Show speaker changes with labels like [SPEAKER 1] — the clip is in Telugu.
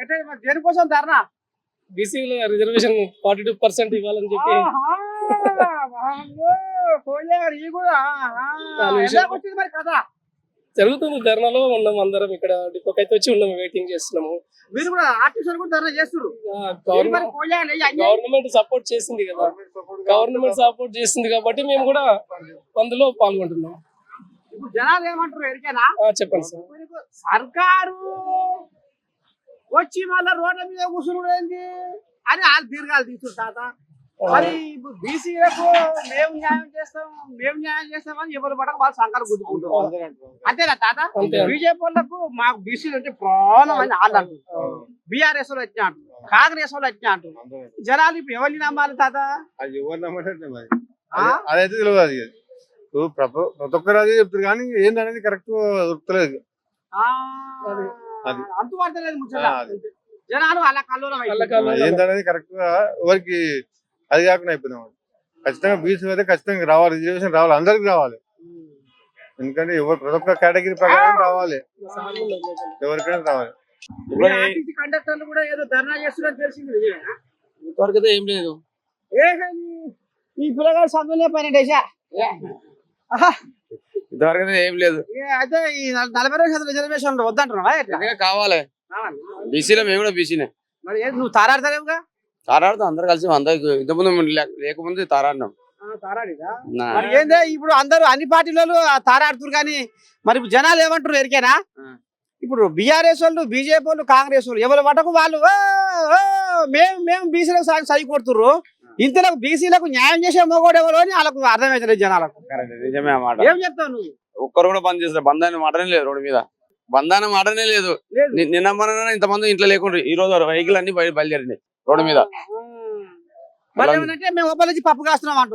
[SPEAKER 1] ఎట్లా మరి దేనికోసం ధర్నా?
[SPEAKER 2] బీసీలో రిజర్వేషన్ 42% ఇవ్వాలని చెప్పి
[SPEAKER 1] ఈ కూడా
[SPEAKER 2] దాని విషయం-
[SPEAKER 1] ఎలా వచ్చింది మరి కథ?
[SPEAKER 2] జరుగుతుంది. ధర్నాలో ఉన్నాం అందరం, ఇక్కడ డిపోకైతే వచ్చి ఉన్నాము, వెయిటింగ్ చేస్తున్నాము.
[SPEAKER 1] మీరు కూడా ఆర్టిస్టులు కూడా ధర్నా చేస్తున్నారు.
[SPEAKER 2] గవర్నమెంట్ సపోర్ట్ చేసింది కదా, గవర్నమెంట్ సపోర్ట్ చేసింది కాబట్టి మేము కూడా అందులో పాల్గొంటున్నాం.
[SPEAKER 1] ఇప్పుడు జనాలు ఏమంటారు ఎరికేనా?
[SPEAKER 2] చెప్పండి సార్.
[SPEAKER 1] సర్కారు వచ్చి మళ్ళా రోడ్ల మీద కూర్చున్నాడు ఏంది అని వాళ్ళు దీర్ఘాలు తీస్తున్నారు తాత. మరి ఇప్పుడు బీసీలకు మేము న్యాయం చేస్తామని ఎవరు పడక వాళ్ళు సంకరం గుద్దుకుంటారు. అంతేనా తాత? బీజేపీ వాళ్ళకు మాకు బీసీలు అంటే ప్రాణం అని వాళ్ళు అంటారు. బీఆర్ఎస్ వాళ్ళు వచ్చినా అంటారు, కాంగ్రెస్ వాళ్ళు వచ్చినా అంటారు. జనాలు ఇప్పుడు ఎవరిని నమ్మాలి తాత?
[SPEAKER 3] అదైతే తెలియదు. అది ప్రతి ఒక్కరు అదే చెప్తారు కానీ ఏందనేది కరెక్ట్ దొరుకుతలేదు. అది
[SPEAKER 1] అంతుపడతలేదు ముచ్చట. జనాలు అలా కల్లోలం
[SPEAKER 3] ఏందనేది కరెక్ట్ గా ఎవరికి అది కాకుండా అయిపోయినాం. ఖచ్చితంగా బీసీ అయితే ఖచ్చితంగా రావాలి, రిజర్వేషన్ రావాలి, అందరికి రావాలి. ఎందుకంటే ఎవరు ప్రతి ఒక్క కేటగిరీ ప్రకారం రావాలి, ఎవరికైనా రావాలి.
[SPEAKER 1] కండక్టర్లు కూడా ఏదో ధర్నా చేస్తున్నారు తెలిసింది.
[SPEAKER 2] ఇంతవరకు అయితే ఏం లేదు.
[SPEAKER 1] ఈ పిల్లగాడు సందులే పైన డేసా
[SPEAKER 2] ఇంతవరకు అయితే ఏం లేదు.
[SPEAKER 1] అయితే ఈ 40% రిజర్వేషన్ వద్దంటున్నావా?
[SPEAKER 2] కావాలి బీసీలో, మేము కూడా బీసీనే.
[SPEAKER 1] మరి నువ్వు తారాడతావుగా?
[SPEAKER 2] తారాడుతాం అందరు కలిసి. అందరికి ఇంతకుముందు లేకముందు తారాడినాం.
[SPEAKER 1] తారాడిగా మరి ఏందే ఇప్పుడు అందరూ అన్ని పార్టీలలో తారాడుతున్నారు కానీ మరి ఇప్పుడు జనాలు ఏమంటారు ఎరికేనా? ఇప్పుడు బీఆర్ఎస్ వాళ్ళు, బీజేపీ వాళ్ళు, కాంగ్రెస్ వాళ్ళు ఎవరు మటుకు వాళ్ళు మేము బీసీలకు సై కొడుతుర్రు. ఇంతలకు బీసీలకు న్యాయం చేసే మొగోడు ఎవరు అని వాళ్ళకు అర్థమవుతుంది జనాలకు.
[SPEAKER 2] నిజమే మాట.
[SPEAKER 1] ఏం చెప్తావు నువ్వు?
[SPEAKER 2] ఒక్కరు కూడా బంద్ చేస్తారు. బంధాన్ని మాటనే లేదు, రోడ్డు మీద బంధాన్ని మాటనే లేదు. నిన్న మన ఇంతమంది ఇంట్లో లేకుండా ఈ రోజు వెహికల్ అన్ని బయలుదేరింది రోడ్డు మీద.
[SPEAKER 1] మళ్ళీ ఏమంటే మేము ఒప్ప నుంచి పప్పు కాస్తున్నాం అంటారు.